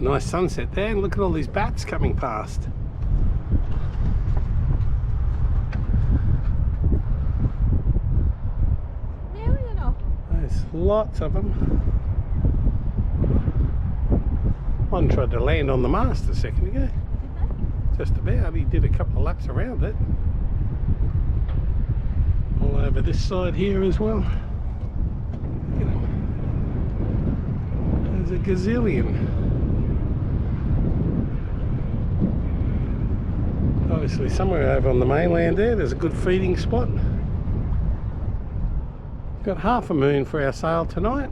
Nice sunset there, and look at all these bats coming past. There's lots of them. One tried to land on the mast a second ago. Did they? Just about. He did a couple of laps around it. All over this side here as well. Look at him. There's a gazillion. Obviously somewhere over on the mainland there's a good feeding spot. Got half a moon for our sail tonight.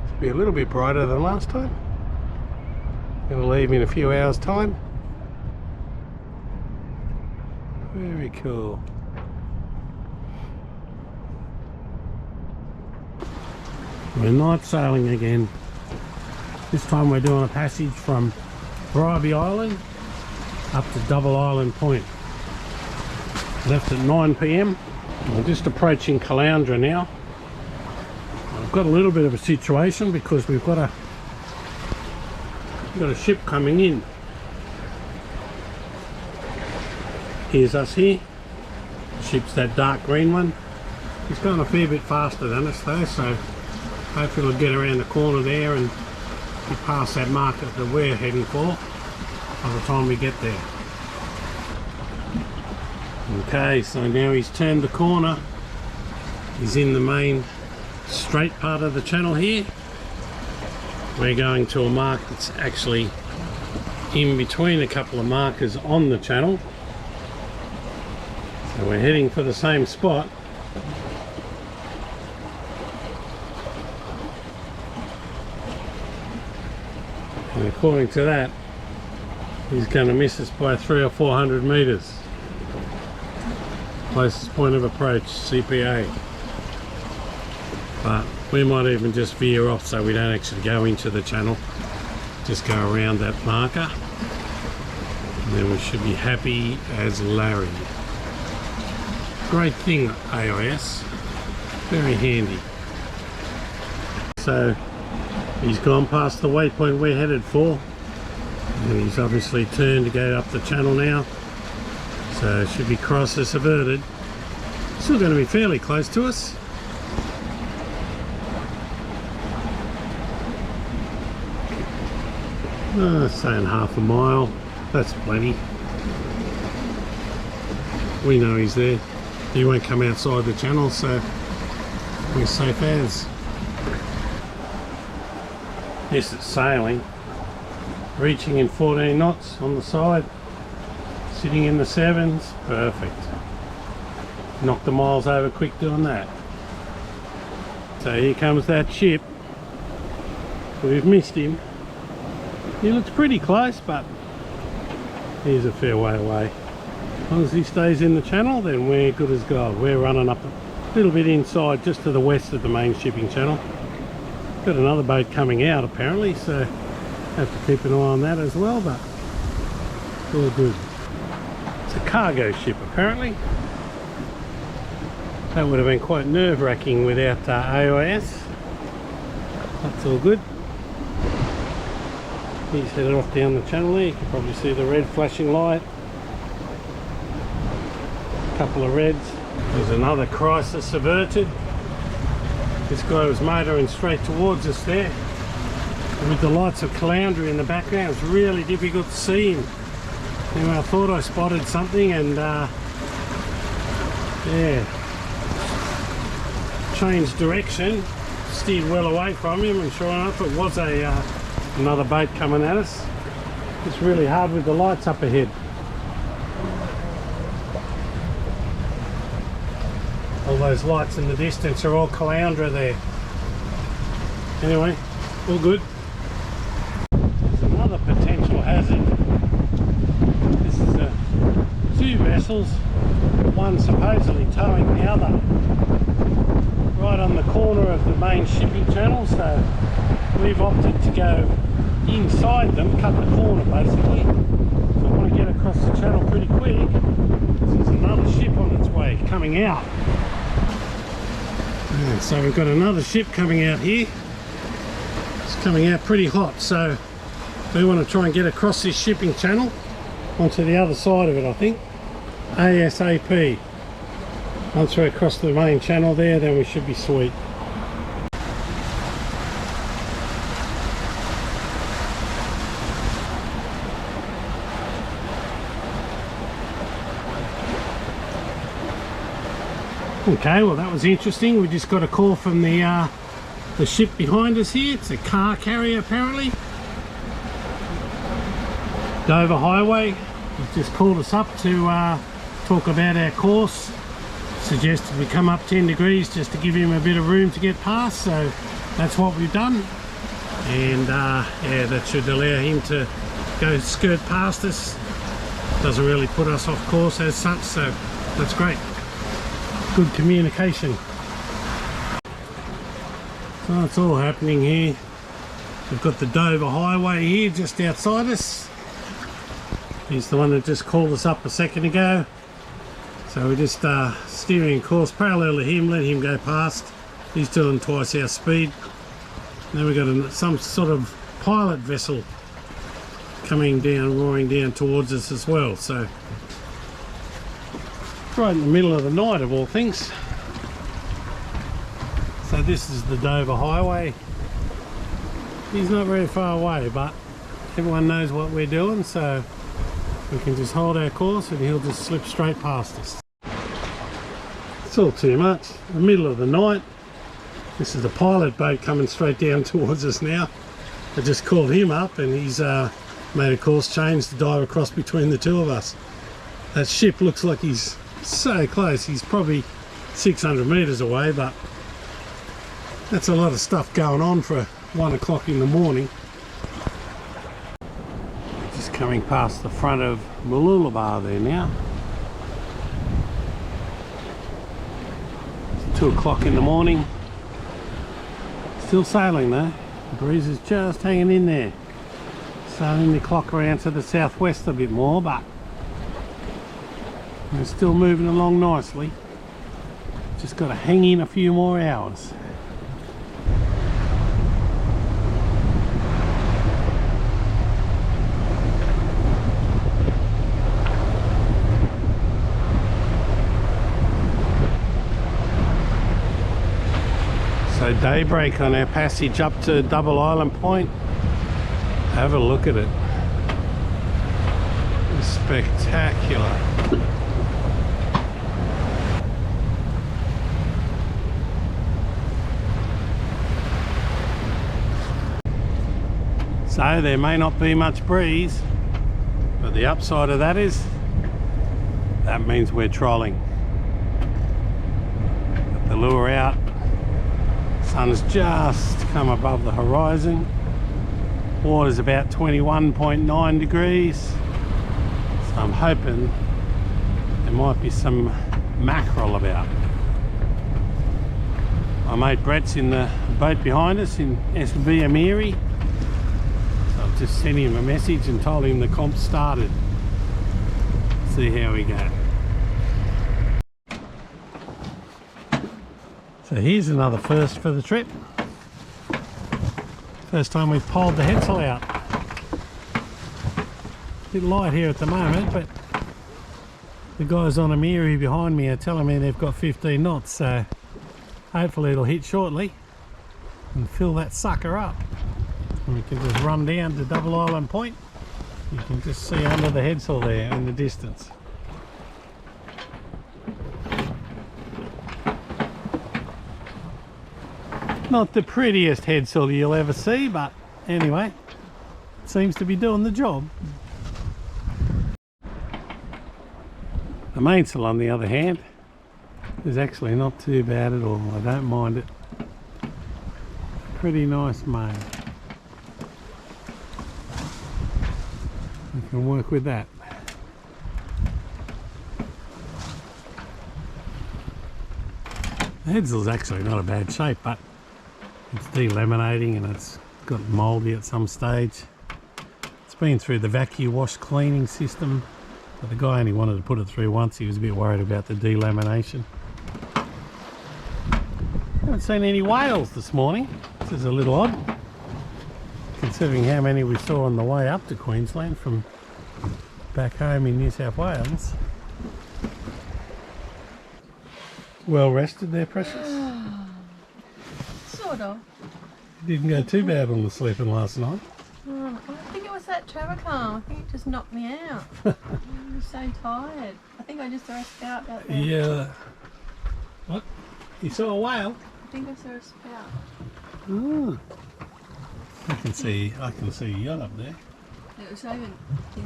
Should be a little bit brighter than last time. Gonna leave in a few hours time. Very cool. We're night sailing again. This time we're doing a passage from Bribie Island up to Double Island Point. Left at 9 PM. We're just approaching Caloundra now. I've got a little bit of a situation because we've got a ship coming in. Here's us here. The ship's that dark green one. It's going a fair bit faster than us though, so hopefully we'll get around the corner there and be past that market that we're heading for by the time we get there. Okay, so now he's turned the corner. He's in the main straight part of the channel here. We're going to a mark that's actually in between a couple of markers on the channel. So we're heading for the same spot. And according to that, he's going to miss us by 300 or 400 metres. Closest point of approach, CPA. But we might even just veer off so we don't actually go into the channel. Just go around that marker. And then we should be happy as Larry. Great thing, AIS. Very handy. So he's gone past the waypoint we're headed for, and he's obviously turned to go up the channel now, so should be crosses averted. Still going to be fairly close to us. Saying half a mile, that's plenty. We know he's there. He won't come outside the channel, so we're safe as. This is sailing, reaching in 14 knots on the side, sitting in the 7s, perfect. Knock the miles over quick doing that. So here comes that ship. We've missed him. He looks pretty close, but he's a fair way away. As long as he stays in the channel, then we're good as gold. We're running up a little bit inside, just to the west of the main shipping channel. Got another boat coming out apparently, so have to keep an eye on that as well, but it's all good. It's a cargo ship apparently. That would have been quite nerve-wracking without AIS. That's all good. He's headed off down the channel there. You can probably see the red flashing light. A couple of reds. There's another crisis averted. This guy was motoring straight towards us there. And with the lights of Caloundra in the background, it's really difficult to see him. Anyway, I thought I spotted something and yeah, changed direction, steered well away from him, and sure enough it was another boat coming at us. It's really hard with the lights up ahead. All those lights in the distance are all Caloundra there. Anyway, all good. There's another potential hazard. This is two vessels, one supposedly towing the other, right on the corner of the main shipping channel, so we've opted to go inside them, cut the corner basically. So I want to get across the channel pretty quick. There's another ship on its way coming out. And so we've got another ship coming out here. It's coming out pretty hot, so we want to try and get across this shipping channel onto the other side of it, I think. ASAP. Once we're across the main channel there, then we should be sweet. Okay, well that was interesting. We just got a call from the ship behind us here. It's a car carrier apparently. Dover Highway. He's just called us up to talk about our course. Suggested we come up 10 degrees just to give him a bit of room to get past, so that's what we've done. And yeah, that should allow him to go skirt past us. Doesn't really put us off course as such, so that's great. Good communication. So that's all happening here. We've got the Dover Highway here just outside us. He's the one that just called us up a second ago. So we're just steering course parallel to him, let him go past. He's doing twice our speed. Then we've got some sort of pilot vessel coming down, roaring down towards us as well. So right in the middle of the night of all things. So this is the Dover Highway. He's not very far away, but everyone knows what we're doing, so we can just hold our course and he'll just slip straight past us. It's all too much. The middle of the night. This is the pilot boat coming straight down towards us now. I just called him up and he's made a course change to dive across between the two of us. That ship looks like he's so close. He's probably 600 meters away, but that's a lot of stuff going on for 1 o'clock in the morning. Just coming past the front of Mooloolaba there now. It's 2 o'clock in the morning. Still sailing though. The breeze is just hanging in there. Starting to clock around to the southwest a bit more, but we're still moving along nicely. Just got to hang in a few more hours. So daybreak on our passage up to Double Island Point. Have a look at it. It's spectacular. So there may not be much breeze, but the upside of that is that means we're trolling. Got the lure out. Sun's just come above the horizon. Water's about 21.9 degrees. So I'm hoping there might be some mackerel about. My mate Brett's in the boat behind us in SB Amiri. So I've just sent him a message and told him the comp started. See how we go. So here's another first for the trip. First time we've poled the headsail out. A bit light here at the moment, but the guys on Amiri behind me are telling me they've got 15 knots, so hopefully it'll hit shortly and fill that sucker up. And we can just run down to Double Island Point. You can just see under the headsail there in the distance. Not the prettiest headsail you'll ever see, but anyway, it seems to be doing the job. The mainsail, on the other hand, is actually not too bad at all. I don't mind it. Pretty nice made. We can work with that. The headsail's actually not a bad shape, but it's delaminating and it's got mouldy at some stage. It's been through the vacuum wash cleaning system, but the guy only wanted to put it through once. He was a bit worried about the delamination. Haven't seen any whales this morning. This is a little odd, considering how many we saw on the way up to Queensland from back home in New South Wales. Well rested there, Precious? Sort of. Didn't go too bad on the sleeping last night. I think it was that travel calm. I think it just knocked me out. I'm so tired. I think I just saw a spout out there. Yeah. What? You saw a whale? I think I saw a spout. Oh. I can see a yacht up there. It was over in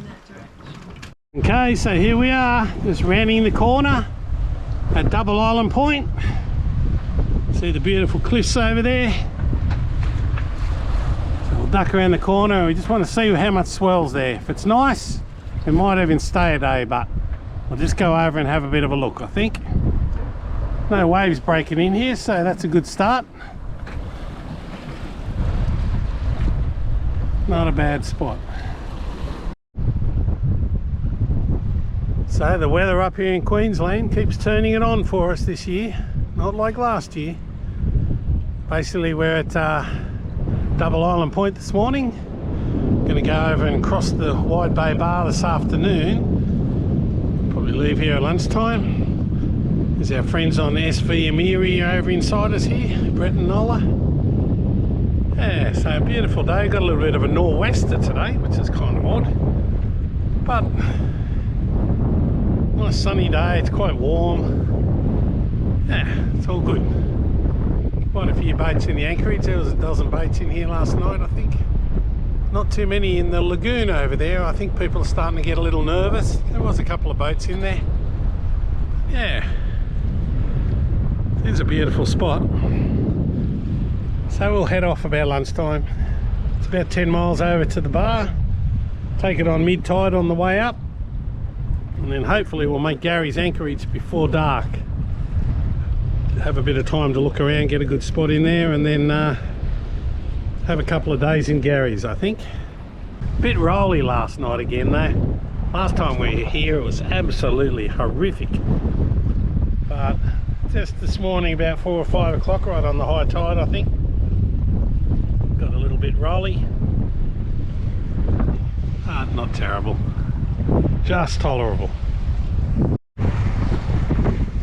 that direction. Okay, so here we are, just rounding the corner at Double Island Point. See the beautiful cliffs over there. So we'll duck around the corner. We just want to see how much swell's there. If it's nice, we might even stay a day, but we'll just go over and have a bit of a look, I think. No waves breaking in here, so that's a good start. Not a bad spot. So the weather up here in Queensland keeps turning it on for us this year, not like last year. Basically we're at Double Island Point this morning. Going to go over and cross the Wide Bay Bar this afternoon. Probably leave here at lunchtime. There's our friends on SV Amiri over inside us here, Brett and Nola. Yeah, so a beautiful day. Got a little bit of a nor'wester today, which is kind of odd. But nice sunny day, it's quite warm. Yeah, it's all good. Quite a few boats in the anchorage. There was a dozen boats in here last night, I think. Not too many in the lagoon over there. I think people are starting to get a little nervous. There was a couple of boats in there. Yeah, it's a beautiful spot. So we'll head off about lunchtime. It's about 10 miles over to the bar. Take it on mid-tide on the way up. And then hopefully we'll make Garrys Anchorage before dark. Have a bit of time to look around, get a good spot in there, and then have a couple of days in Garrys, I think. Bit rolly last night again though. Last time we were here it was absolutely horrific. But just this morning about 4 or 5 o'clock, right on the high tide, I think, got a little bit rolly. Not terrible. Just tolerable.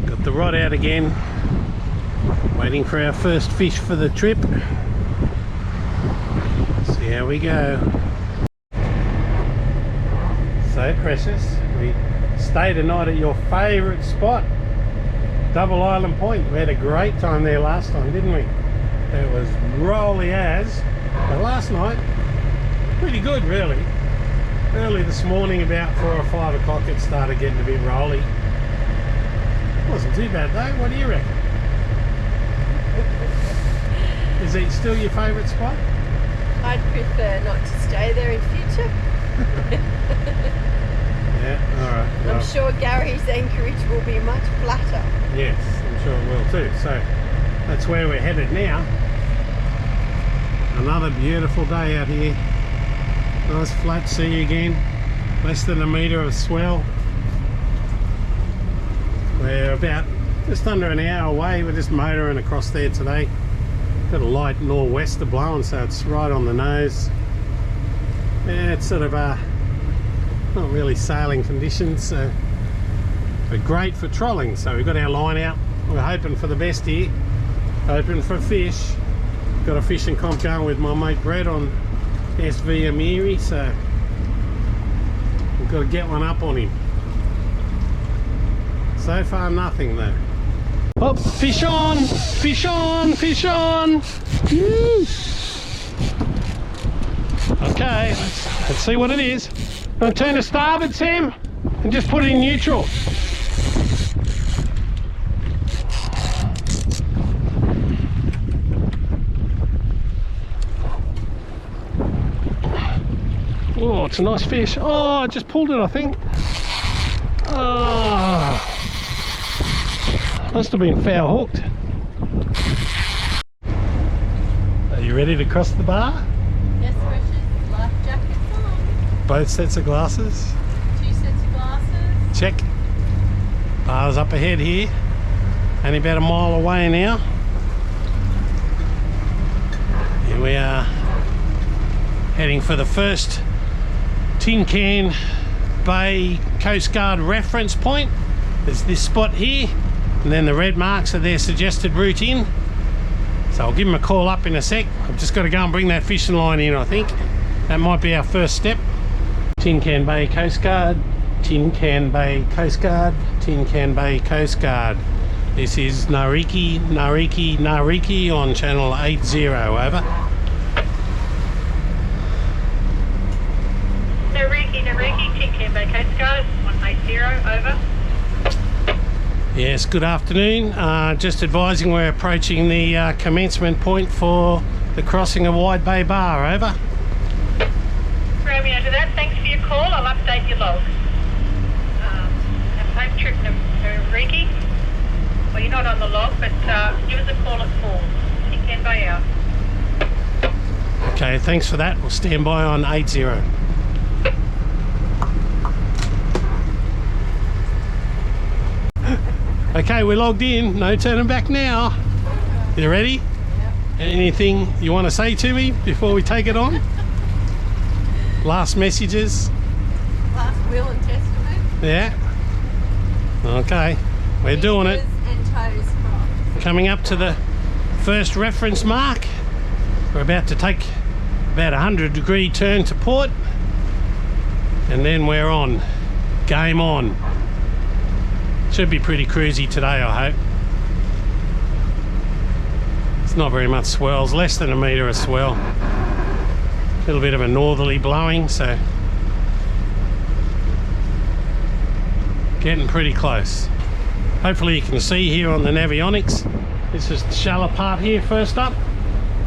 Got the rod out again, waiting for our first fish for the trip. See how we go. So Precious, we stayed a night at your favourite spot, Double Island Point. We had a great time there last time, didn't we? It was rolly as, but last night pretty good really. Early this morning about 4 or 5 o'clock it started getting a bit rolly. Wasn't too bad though. What do you reckon? Is it still your favourite spot? I'd prefer not to stay there in future. Yeah, alright. Well, I'm sure Garry's Anchorage will be much flatter. yes, I'm sure it will too. So that's where we're headed now. Another beautiful day out here. Nice flat sea again, less than a metre of swell. We're about just under an hour away. We're just motoring across there today. Got a light nor'wester blowing, so it's right on the nose. Yeah, it's sort of not really sailing conditions, but great for trolling. So we've got our line out. We're hoping for the best here, hoping for fish. Got a fishing comp going with my mate Brett on SV Amiri, so we've got to get one up on him. So far nothing though. Oh, fish on, fish on, fish on. Woo. Okay, let's see what it is. I'm going to turn to starboard, Sam, and just put it in neutral. Oh, it's a nice fish. Oh, I just pulled it, I think. Oh, must have been foul hooked. Are you ready to cross the bar? Yes, Precious. Life jackets on. both sets of glasses. 2 sets of glasses. Check. Bars up ahead here. Only about a mile away now. Here we are, heading for the first Tin Can Bay Coast Guard reference point. There's this spot here, and then the red marks are their suggested route in. So I'll give them a call up in a sec. I've just got to go and bring that fishing line in, I think. That might be our first step. Tin Can Bay Coast Guard, Tin Can Bay Coast Guard, Tin Can Bay Coast Guard. This is Nariki, Nariki, Nariki on channel 80, over. Nariki, Tin Can Bay Coast Guard, 180, over. Yes, good afternoon. Just advising we're approaching the commencement point for the crossing of Wide Bay Bar, over. Romeo to that, thanks for your call, I'll update your log. Home trip to Nariki. Well, you're not on the log, but give us a call at 4. Tin Can Bay out. Okay, thanks for that. We'll stand by on 80. Okay, we're logged in. No turning back now. You ready? Yep. Anything you want to say to me before we take it on? Last messages? Last will and testament. Yeah? Okay, we're doing it. Fingers and toes crossed. Coming up to the first reference mark. We're about to take about a 100-degree turn to port, and then we're on. Game on. Should be pretty cruisy today, I hope. It's not very much swells, less than a metre of swell. A little bit of a northerly blowing, so getting pretty close. Hopefully you can see here on the navionics. This is the shallow part here first up.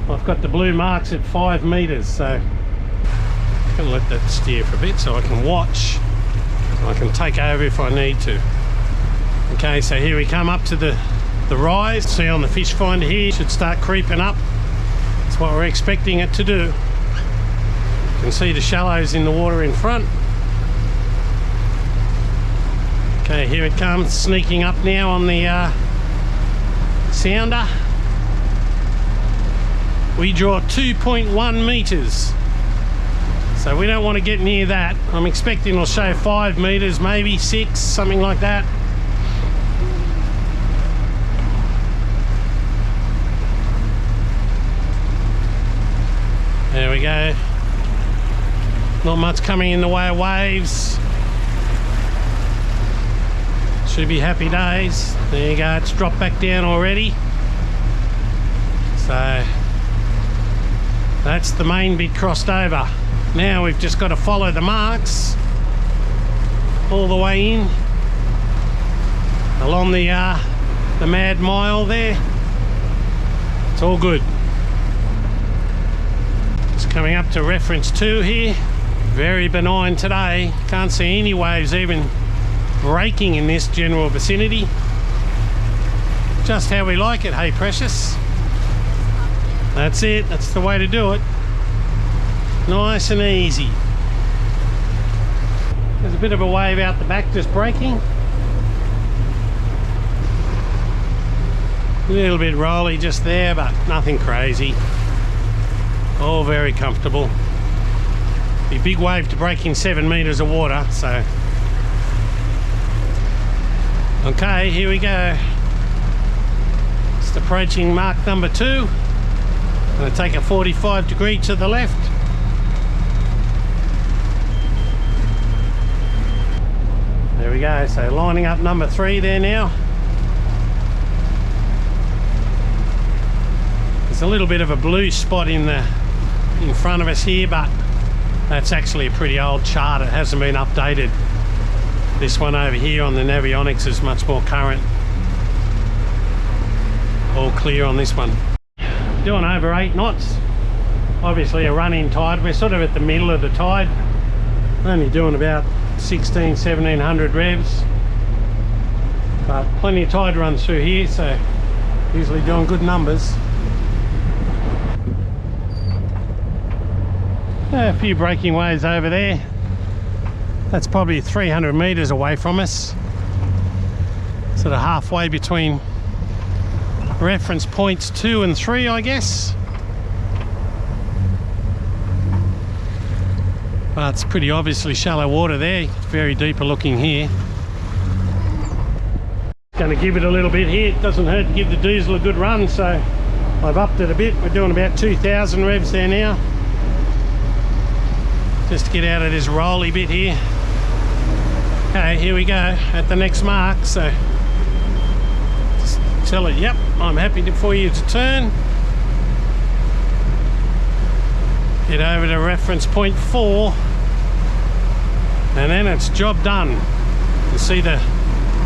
I've got the blue marks at 5 metres, so I'm going to let that steer for a bit so I can watch. I can take over if I need to. Okay, so here we come up to the rise. See on the fish finder here, should start creeping up. That's what we're expecting it to do. You can see the shallows in the water in front. Okay, here it comes, sneaking up now on the sounder. We draw 2.1 metres, so we don't want to get near that. I'm expecting it'll show 5 metres, maybe 6, something like that. There we go. Not much coming in the way of waves. Should be happy days. There you go, it's dropped back down already. So that's the main bit crossed over. Now we've just got to follow the marks all the way in along the Mad Mile there. It's all good. Just coming up to reference 2 here. Very benign today. Can't see any waves even breaking in this general vicinity. Just how we like it, hey precious. That's it, that's the way to do it. Nice and easy. There's a bit of a wave out the back just breaking. A little bit rolly just there, but nothing crazy. All very comfortable. Be a big wave to break in 7 metres of water, so. Okay, here we go. Just approaching mark number 2. I'm going to take a 45-degree to the left. There we go, so lining up number 3 there now. There's a little bit of a blue spot in front of us here, but that's actually a pretty old chart. It hasn't been updated. This one over here on the navionics is much more current. All clear on this one. Doing over 8 knots. Obviously a run-in tide. We're sort of at the middle of the tide. Only doing about 1700 revs. But plenty of tide runs through here, so usually doing good numbers. A few breaking waves over there. That's probably 300 metres away from us. Sort of halfway between reference points 2 and 3, I guess. But it's pretty obviously shallow water there. Very deeper looking here. Going to give it a little bit here. It doesn't hurt to give the diesel a good run, so I've upped it a bit. We're doing about 2,000 revs there now. Just to get out of this rolly bit here. Okay, here we go at the next mark. So just tell it, yep, I'm happy for you to turn. Get over to reference point 4, and then it's job done. You see the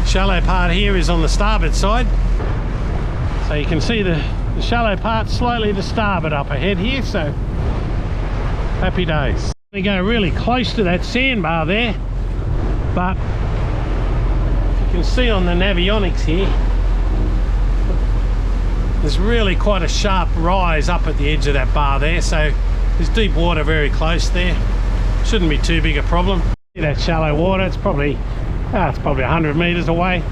shallow part here is on the starboard side, so you can see the shallow part slightly to starboard up ahead here, so happy days. We go really close to that sandbar there, but you can see on the navionics here there's really quite a sharp rise up at the edge of that bar there, so there's deep water very close there. Shouldn't be too big a problem. See that shallow water, it's probably 100 metres away,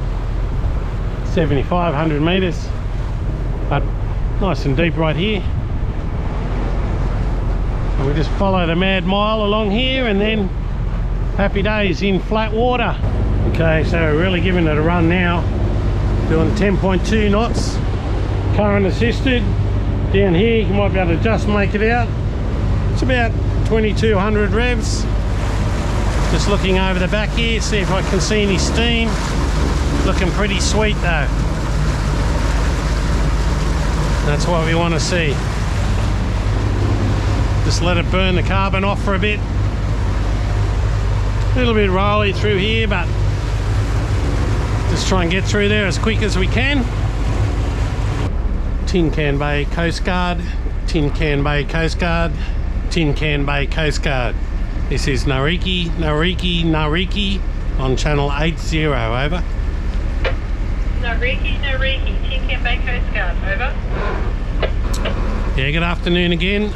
75, 100 metres, but nice and deep right here. And we just follow the Mad Mile along here, and then happy days in flat water. Okay, so we're really giving it a run now, doing 10.2 knots, current assisted. Down here you might be able to just make it out. It's about 2200 revs. Just looking over the back here, see if I can see any steam. Looking pretty sweet though. That's what we want to see. Just let it burn the carbon off for a bit. A little bit rolly through here, but just try and get through there as quick as we can. Tin Can Bay Coast Guard, Tin Can Bay Coast Guard, Tin Can Bay Coast Guard. This is Nariki on channel 80, over. Nariki, Tin Can Bay Coast Guard, over. Yeah, good afternoon again.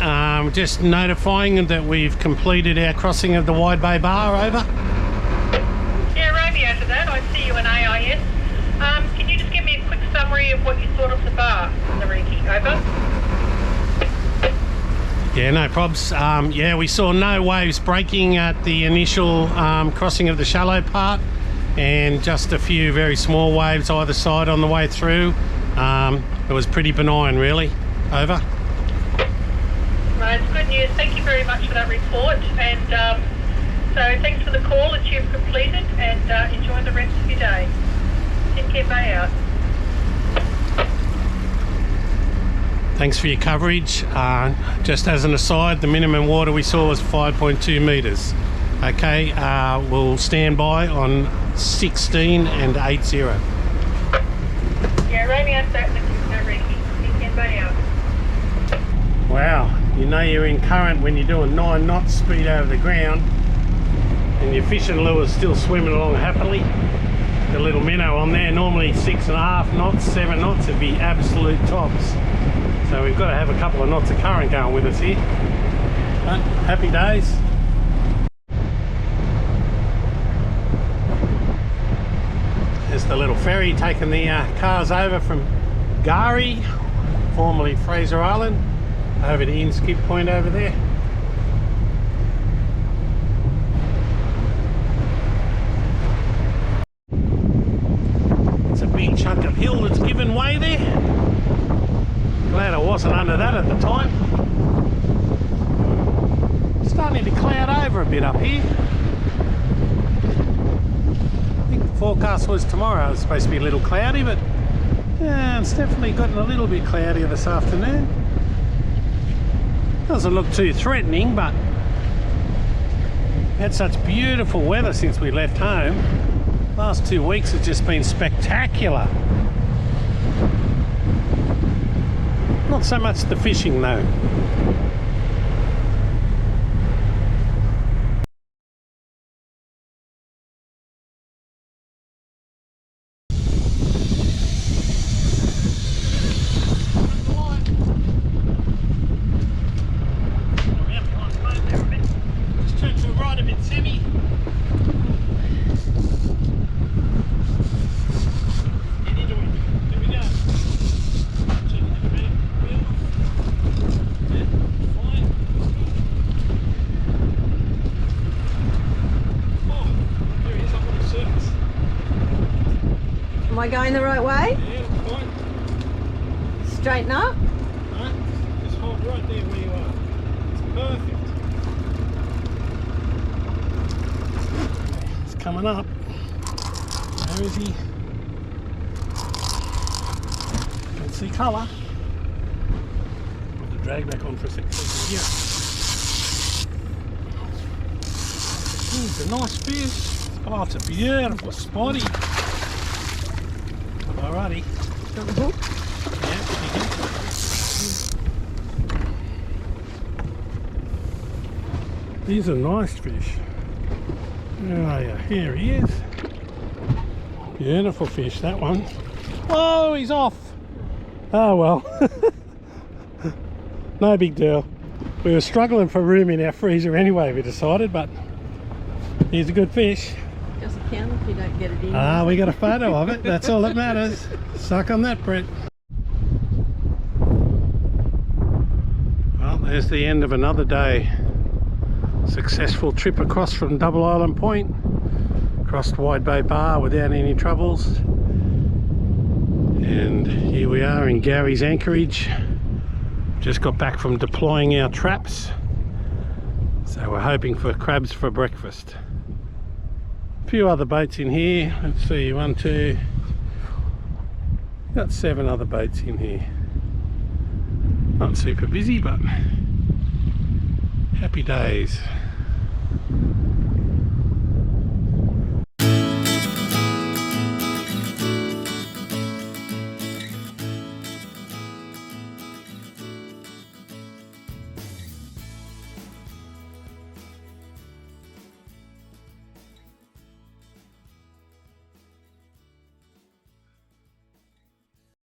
Just notifying that we've completed our crossing of the Wide Bay Bar, over. Yeah, Romeo to that. I see you in AIS. Can you just give me a quick summary of what you thought of the bar, Nariki, over? Yeah, no probs. Yeah, we saw no waves breaking at the initial crossing of the shallow part, and just a few very small waves either side on the way through. It was pretty benign, really. Over. Right, it's good news. Thank you very much for that report, and so thanks for the call that you've completed, and enjoy the rest of your day. Tin Can Bay out. Thanks for your coverage. Just as an aside, the minimum water we saw was 5.2 metres. Okay, we'll stand by on 16 and 80. Yeah, Romeo, certainly, Nariki, Tin Can Bay out. Wow, you know you're in current when you're doing 9 knots speed over the ground, and your fishing lure's still swimming along happily. The little minnow on there, normally 6.5 knots, 7 knots, it'd be absolute tops. So we've got to have a couple of knots of current going with us here. But happy days. There's the little ferry taking the cars over from Garry, formerly Fraser Island, over to Inskip Point over there. It's a big chunk of hill that's given way there. Glad I wasn't under that at the time. Starting to cloud over a bit up here. I think the forecast was tomorrow it was supposed to be a little cloudy, but yeah, it's definitely gotten a little bit cloudier this afternoon. Doesn't look too threatening, but had such beautiful weather since we left home. Last 2 weeks has just been spectacular. Not so much the fishing though. Just turn to the right a bit, Sammy. I going the right way? Yeah, that's fine. Straighten up. Right, just hold right there where you are. It's perfect. It's coming up. Where is he? Can see colour. Put the drag back on for a second. Here. It's a nice fish. Oh, it's a beautiful spotty. Alrighty. Got the hook. Yeah, these are nice fish. Oh yeah, here he is. Beautiful fish, that one. Oh, he's off. Oh well. No big deal. We were struggling for room in our freezer anyway, we decided, but he's a good fish. Doesn't count if you don't get it in. Ah, we got a photo of it. That's all that matters. Suck on that, Brett. Well, there's the end of another day. Successful trip across from Double Island Point. Crossed Wide Bay Bar without any troubles. And here we are in Garrys Anchorage. Just got back from deploying our traps. So we're hoping for crabs for breakfast. A few other boats in here. Let's see, 1, 2. Got 7 other boats in here. Not super busy, but happy days.